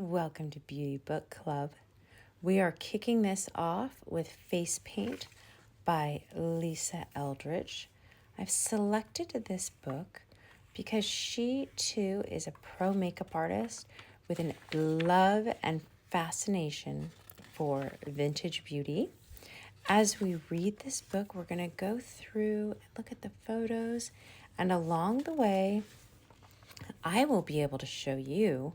Welcome to Beauty Book Club. We are kicking this off with FacePaint by Lisa Eldridge. I've selected this book because she too is a pro makeup artist with a love and fascination for vintage beauty. As we read this book, we're going to go through and look at the photos, and along the way, I will be able to show you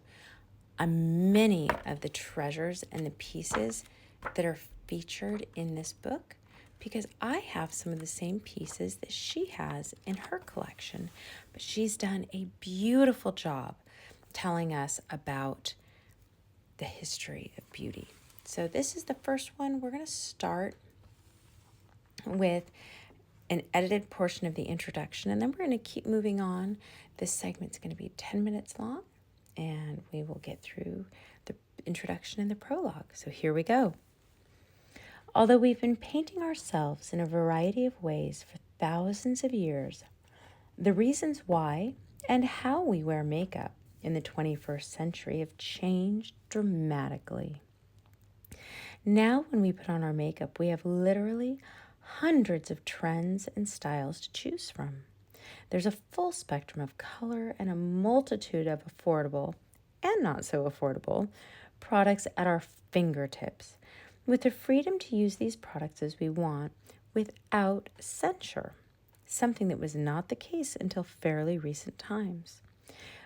many of the treasures and the pieces that are featured in this book because I have some of the same pieces that she has in her collection. But she's done a beautiful job telling us about the history of beauty. So this is the first one. We're going to start with an edited portion of the introduction, and then we're going to keep moving on. This segment's going to be 10 minutes long, and we will get through the introduction and the prologue. So here we go. Although we've been painting ourselves in a variety of ways for thousands of years, the reasons why and how we wear makeup in the 21st century have changed dramatically. Now, when we put on our makeup, we have literally hundreds of trends and styles to choose from. There's a full spectrum of color and a multitude of affordable and not so affordable products at our fingertips, with the freedom to use these products as we want without censure, something that was not the case until fairly recent times.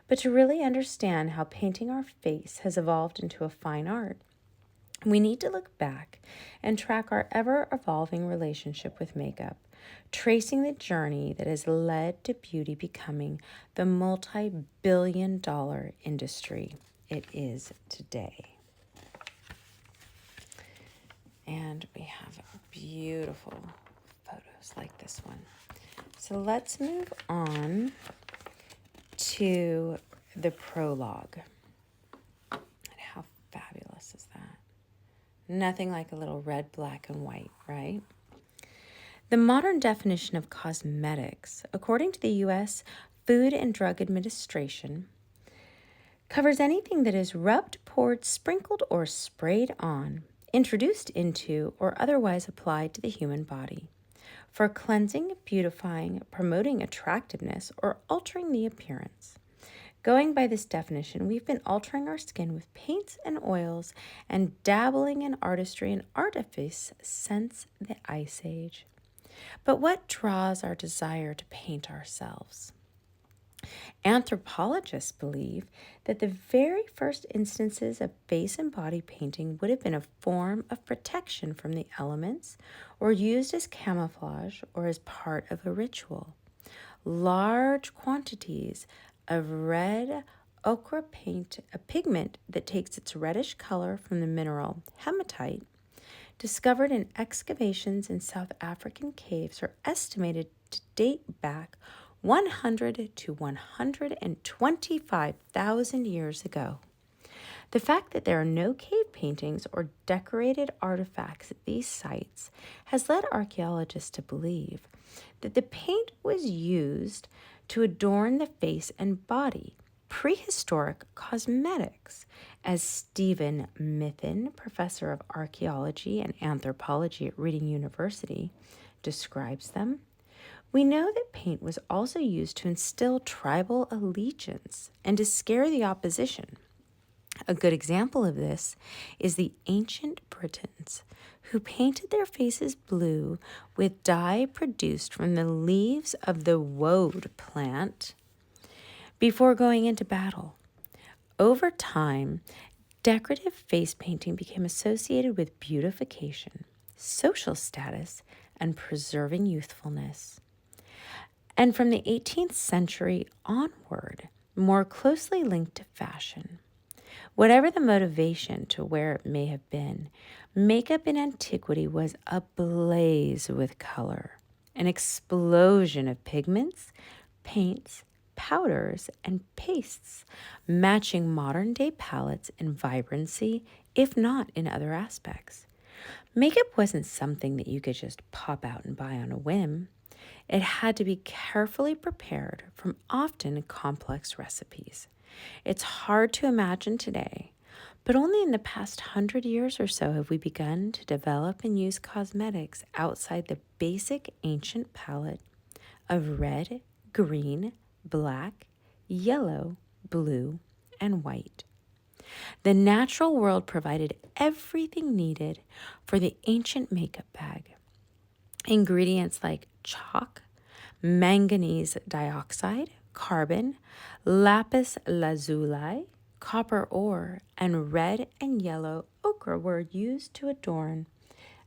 But to really understand how painting our face has evolved into a fine art, we need to look back and track our ever-evolving relationship with makeup, tracing the journey that has led to beauty becoming the multi-billion-dollar industry it is today. And we have beautiful photos like this one. So let's move on to the prologue. And how fabulous is that? Nothing like a little red, black, and white, right? The modern definition of cosmetics, according to the U.S. Food and Drug Administration, covers anything that is rubbed, poured, sprinkled, or sprayed on, introduced into, or otherwise applied to the human body for cleansing, beautifying, promoting attractiveness, or altering the appearance. Going by this definition, we've been altering our skin with paints and oils and dabbling in artistry and artifice since the Ice Age. But what draws our desire to paint ourselves? Anthropologists believe that the very first instances of face and body painting would have been a form of protection from the elements or used as camouflage or as part of a ritual. Large quantities of red ochre paint, a pigment that takes its reddish color from the mineral hematite, discovered in excavations in South African caves, are estimated to date back 100 to 125,000 years ago. The fact that there are no cave paintings or decorated artifacts at these sites has led archaeologists to believe that the paint was used to adorn the face and body, prehistoric cosmetics, as Stephen Mithin, professor of archaeology and anthropology at Reading University, describes them. We know that paint was also used to instill tribal allegiance and to scare the opposition. A good example of this is the ancient Britons, who painted their faces blue with dye produced from the leaves of the woad plant before going into battle. Over time, decorative face painting became associated with beautification, social status, and preserving youthfulness. And from the 18th century onward, more closely linked to fashion. Whatever the motivation to wear it may have been, makeup in antiquity was ablaze with color, an explosion of pigments, paints, powders, and pastes, matching modern-day palettes in vibrancy, if not in other aspects. Makeup wasn't something that you could just pop out and buy on a whim. It had to be carefully prepared from often complex recipes. It's hard to imagine today, But only in the past 100 years or so have we begun to develop and use cosmetics outside the basic ancient palette of red, green, black, yellow, blue, and white. The natural world provided everything needed for the ancient makeup bag. Ingredients like chalk, manganese dioxide, carbon, lapis lazuli, copper ore, and red and yellow ochre were used to adorn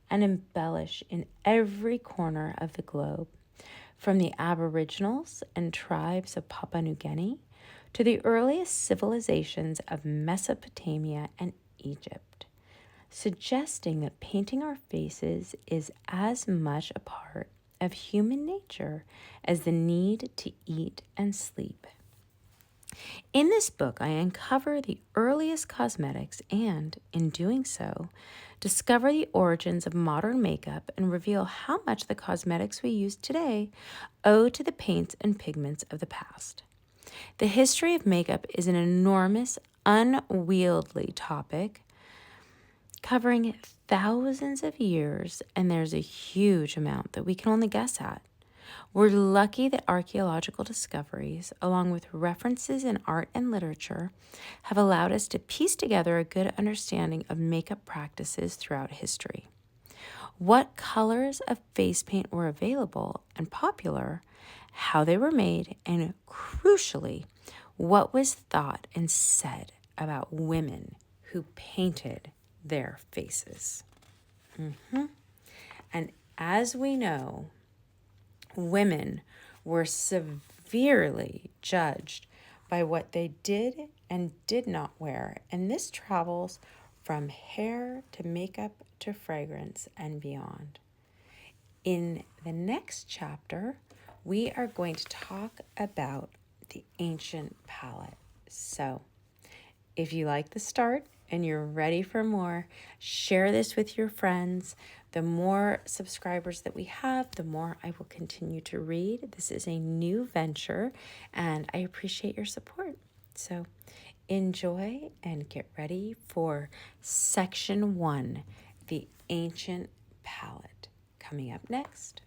and embellish in every corner of the globe, from the Aboriginals and tribes of Papua New Guinea to the earliest civilizations of Mesopotamia and Egypt, suggesting that painting our faces is as much a part of human nature as the need to eat and sleep. In this book, I uncover the earliest cosmetics and, in doing so, discover the origins of modern makeup and reveal how much the cosmetics we use today owe to the paints and pigments of the past. The history of makeup is an enormous, unwieldy topic covering thousands of years, and there's a huge amount that we can only guess at. We're lucky that archaeological discoveries, along with references in art and literature, have allowed us to piece together a good understanding of makeup practices throughout history. What colors of face paint were available and popular, how they were made, and crucially, what was thought and said about women who painted their faces. And as we know, women were severely judged by what they did and did not wear, and this travels from hair to makeup to fragrance and beyond. In the next chapter, we are going to talk about the ancient palette. So, if you like the start and you're ready for more, share this with your friends. The more subscribers that we have, the more I will continue to read. This is a new venture, and I appreciate your support. So enjoy and get ready for section 1, the ancient palette, coming up next.